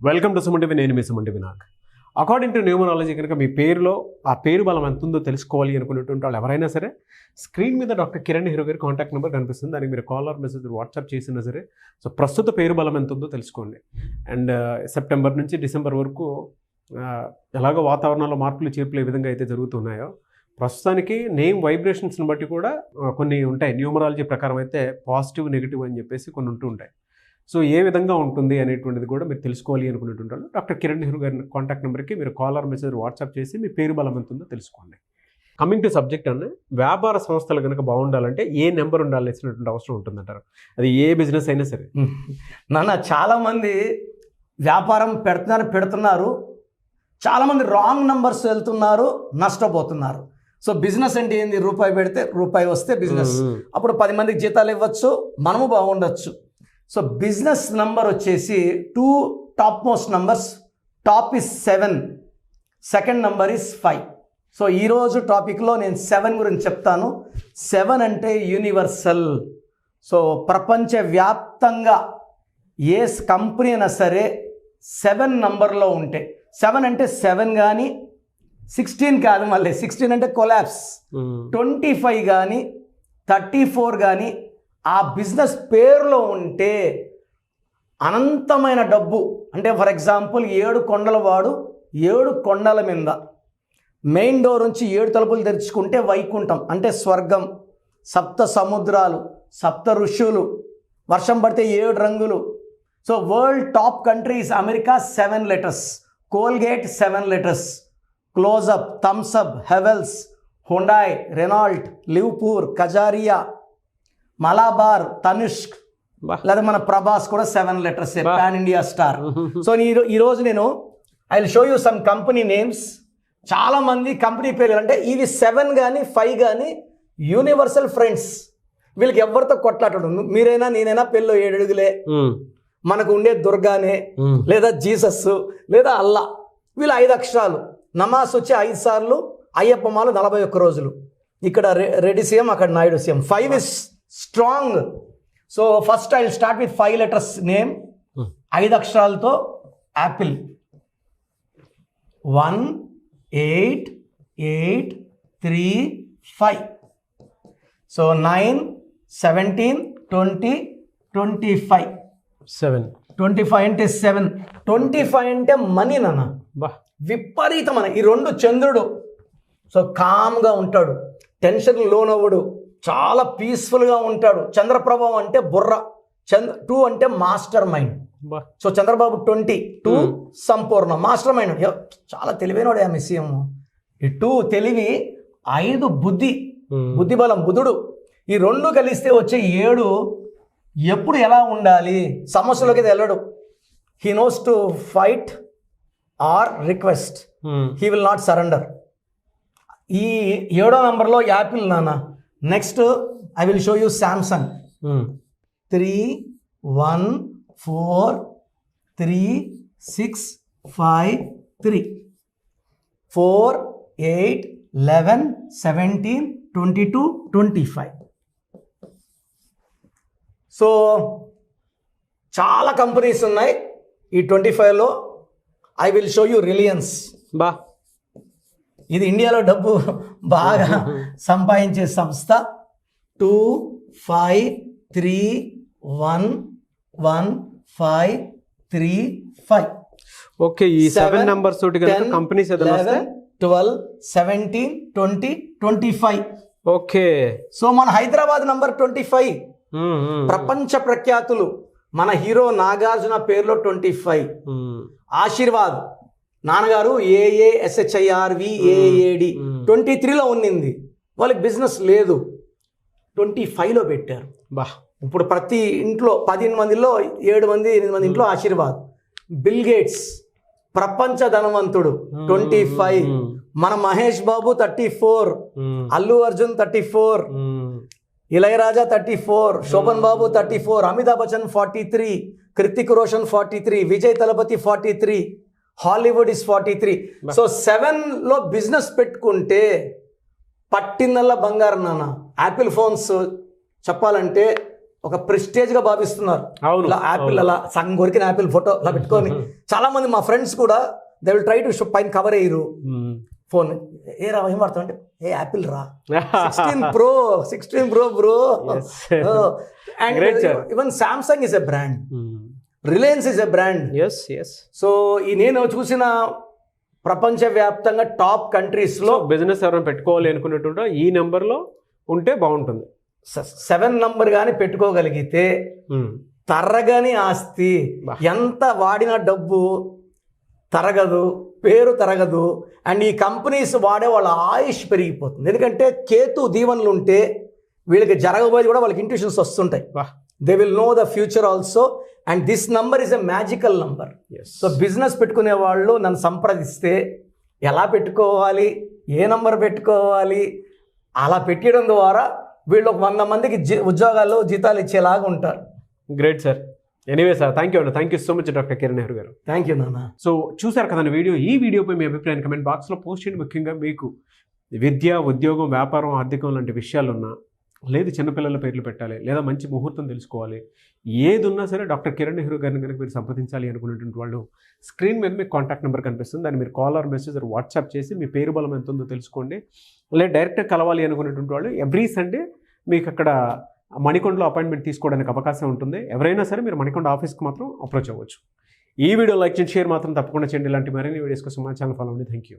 Welcome to Suman TV. నేను మీ Suman TV. నాకు according to numerology కనుక మీ పేరులో ఆ పేరు బలం ఎంత ఉందో తెలుసుకోవాలి అనుకునేటువంటి వాళ్ళు ఎవరైనా సరే స్క్రీన్ మీద డాక్టర్ కిరణ్ హీరో గారి కాంటాక్ట్ నెంబర్ కనిపిస్తుంది. దానికి మీరు కాల్ ఆర్ మెసేజ్ వాట్సాప్ చేసినా సరే సో ప్రస్తుత పేరు బలం ఎంత ఉందో తెలుసుకోండి. అండ్ సెప్టెంబర్ నుంచి డిసెంబర్ వరకు ఎలాగో వాతావరణంలో మార్పులు చేర్పులు ఏ విధంగా అయితే జరుగుతున్నాయో ప్రస్తుతానికి నేమ్ వైబ్రేషన్స్ని బట్టి కూడా కొన్ని ఉంటాయి. న్యూమరాలజీ ప్రకారం అయితే పాజిటివ్ నెగిటివ్ అని చెప్పేసి కొన్ని ఉంటూ ఉంటాయి. సో ఏ విధంగా ఉంటుంది అనేటువంటిది కూడా మీరు తెలుసుకోవాలి అనుకునేటువంటి వాళ్ళు డాక్టర్ కిరణ్ నెహ్రూ గారి కాంటాక్ట్ నెంబర్కి మీరు కాల్ ఆర్ మెసేజ్ వాట్సాప్ చేసి మీ పేరు బలం ఎంత ఉందో తెలుసుకోండి. కమింగ్ టు సబ్జెక్ట్ అన్న, వ్యాపార సంస్థలు కనుక బాగుండాలంటే ఏ నెంబర్ ఉండాల్సినటువంటి అవసరం ఉంటుందంటారు? అది ఏ బిజినెస్ అయినా సరే. నాన్న చాలామంది వ్యాపారం పెడుతున్నారు, చాలామంది రాంగ్ నెంబర్స్ వెళ్తున్నారు, నష్టపోతున్నారు. సో బిజినెస్ అంటే ఏంది? రూపాయి పెడితే రూపాయి వస్తే బిజినెస్. అప్పుడు 10 మందికి జీతాలు ఇవ్వచ్చు, మనము బాగుండొచ్చు. సో బిజినెస్ నంబర్ వచ్చేసి 2 top most numbers. Top is 7, second number is 5. So ఈరోజు టాపిక్లో నేను 7 గురించి చెప్తాను. 7 అంటే యూనివర్సల్. సో ప్రపంచవ్యాప్తంగా ఏ కంపెనీ అయినా సరే 7 నంబర్లో ఉంటే, 7 అంటే 7 కానీ 16 కాదు, మళ్ళీ 16 అంటే కొలాప్స్, 25 కానీ 34 కానీ ఆ బిజినెస్ పేరులో ఉంటే అనంతమైన డబ్బు. అంటే ఫర్ ఎగ్జాంపుల్ 7 కొండల వాడు 7 కొండల మీద మెయిన్ డోర్ నుంచి 7 తలుపులు తెరుచుకుంటే వైకుంఠం అంటే స్వర్గం, 7 సముద్రాలు, 7 ఋషులు, వర్షం పడితే 7 రంగులు. So world top countries America 7 letters, Colgate 7 letters, closeup, Thums Up, Havells, Hyundai, Renault, Livpure, Kajaria, Malabar, Tanishq, లేదా మన ప్రభాస్ కూడా 7 letters, pan India star. So ఈరోజు నేను I will show you some company names. చాలామంది కంపెనీ పేర్లు అంటే ఇవి 7 కానీ 5 కానీ యూనివర్సల్ ఫ్రెండ్స్. వీళ్ళకి ఎవరితో కొట్లాటడు, మీరైనా నేనైనా పెళ్ళి 7 అడుగులే, మనకు ఉండే దుర్గానే, లేదా జీసస్, లేదా అల్లా. వీళ్ళు 5 అక్షరాలు. నమాజ్ వచ్చి 5 సార్లు, అయ్యప్ప మాలు 41 రోజులు. ఇక్కడ రెడ్డి సీఎం, అక్కడ Naidu CM. 5 is strong. So first I will start with 5 letters name, 5 అక్షరాలతో. యాపిల్ 1 8 8 3 5. సో 9 17 20 25. 25 అంటే 7. 25 అంటే మనీ నాన్న, విపరీతమైన. ఈ 2 చంద్రుడు. సో కామ్గా ఉంటాడు, టెన్షన్ లోనవ్వడు, చాలా పీస్ఫుల్గా ఉంటాడు. చంద్రప్రభావం అంటే బుర్ర. 2 అంటే మాస్టర్ మైండ్. సో చంద్రబాబు 22 సంపూర్ణ మాస్టర్ మైండ్, చాలా తెలివైనవాడు ఆమె సీఎం. ఈ 2 తెలివి, 5 బుద్ధి బలం బుధుడు. ఈ 2 కలిస్తే వచ్చే 7 ఎప్పుడు ఎలా ఉండాలి, సమస్యలోకి వెళ్ళడు. He knows to fight or request, he will not surrender. ఈ 7వ నంబర్లో యాపిల్ నాన్న. Next I will show you Samsung. 3 1 4 3 6 5 3 4 8 11 17 22 25. So చాలా కంపెనీస్ ఉన్నాయి ఈ 25లో. I will show you Reliance. ఇది ఇండియాలో డబ్బు బాగా సంపాదించే సంస్థ. 2 5 3 1 1 5 3 5. ఓకే, ఈ 7 నంబర్స్ తోటి కనుక కంపెనీస్ 11 12 17 20 25. ఓకే, సో మన హైదరాబాద్ నంబర్ 25. ప్రపంచ ప్రఖ్యాతులు. మన హీరో నాగార్జున పేరులో 25. ఆశీర్వాద్ నాన్నగారు AASHIRVAAD 23లో ఉన్నింది. వాళ్ళకి బిజినెస్ లేదు, 25లో పెట్టారు. ఇప్పుడు ప్రతి ఇంట్లో 10 మందిలో 7 మంది 8 మంది ఇంట్లో ఆశీర్వాద్. బిల్ గేట్స్ ప్రపంచ ధనవంతుడు 25. మన Mahesh Babu 34, Allu Arjun 34, Ilaiyaraaja 34, Sobhan Babu 34, Amitabh Bachchan 43, Hrithik Roshan 43, Vijay Thalapathy 43, Hollywood is 43. So 7లో బిజినెస్ పెట్టుకుంటే పట్టిందల్లా బంగారం నాన్న. యాపిల్ ఫోన్స్ చెప్పాలంటే ఒక ప్రెస్టేజ్గా భావిస్తున్నారు. అవును, ఇలా యాపిల్ అలా సగం కొరికిన యాపిల్ ఫోటో అలా పెట్టుకొని చాలా మంది మా ఫ్రెండ్స్ కూడా they will try to show పైన కవర్ అయ్యారు ఫోన్. ఏ రా ఏం వాడతావు అంటే ఏ యాపిల్ రా 16 Pro bro. And even Samsung is a brand, Reliance is a brand. So ఈ నేను చూసిన ప్రపంచవ్యాప్తంగా టాప్ కంట్రీస్లో బిజినెస్ ఎవరైనా పెట్టుకోవాలి అనుకున్నట్టు ఈ నెంబర్లో ఉంటే బాగుంటుంది. 7 నంబర్ కానీ పెట్టుకోగలిగితే తరగని ఆస్తి, ఎంత వాడిన డబ్బు తరగదు, పేరు తరగదు, అండ్ ఈ కంపెనీస్ వాడే వాళ్ళ ఆయుష్ పెరిగిపోతుంది. ఎందుకంటే కేతు దీవెనలు ఉంటే వీళ్ళకి జరగబోయేది కూడా వాళ్ళకి ఇంట్యూషన్స్ వస్తుంటాయి. They will know the future also, and this number is a magical number. So business పెట్టుకునే వాళ్ళు నన్ను సంప్రదిస్తే ఎలా పెట్టుకోవాలి, ఏ నంబర్ పెట్టుకోవాలి, అలా పెట్టడం ద్వారా వీళ్ళు ఒక 100 మందికి ఉద్యోగాల్లో జీతాలు ఇచ్చేలాగా ఉంటారు. Great sir. Anyway sir, thank you అండి. Thank you so much doctor Kiran Nehru గారు. థ్యాంక్ యూ నాన్న. సో చూసారు కదండి వీడియో. ఈ వీడియోపై మీ అభిప్రాయాన్ని కమెంట్ బాక్స్లో పోస్ట్ చేయండి. ముఖ్యంగా మీకు విద్య, ఉద్యోగం, వ్యాపారం, ఆర్థికం లాంటి విషయాలు ఉన్నా, లేదు చిన్నపిల్లల పేర్లు పెట్టాలి, లేదా మంచి ముహూర్తం తెలుసుకోవాలి, ఏది ఉన్నా సరే డాక్టర్ కిరణ్ నెహ్రూ గారిని కనుక మీరు సంప్రదించాలి అనుకునేటువంటి వాళ్ళు స్క్రీన్ మీద మీకు కాంటాక్ట్ నెంబర్ కనిపిస్తుంది. దాన్ని మీరు కాల్ ఆర్ మెసేజ్ వాట్సాప్ చేసి మీ పేరు బలం ఎంత ఉందో తెలుసుకోండి. లేదా డైరెక్ట్గా కలవాలి అనుకునేటువంటి వాళ్ళు ఎవ్రీ సండే మీకు అక్కడ మణికొండలో అపాయింట్మెంట్ తీసుకోవడానికి అవకాశం ఉంటుంది. ఎవరైనా సరే మీరు మణికొండ ఆఫీస్కి మాత్రం అప్రోచ్ అవ్వచ్చు. ఈ వీడియో లైక్ చేయండి, షేర్ మాత్రం తప్పకుండా చేయండి. ఇలాంటి మరిన్ని వీడియోస్ కోసం మా ఛానల్ ఫాలో అవ్వండి. Thank you.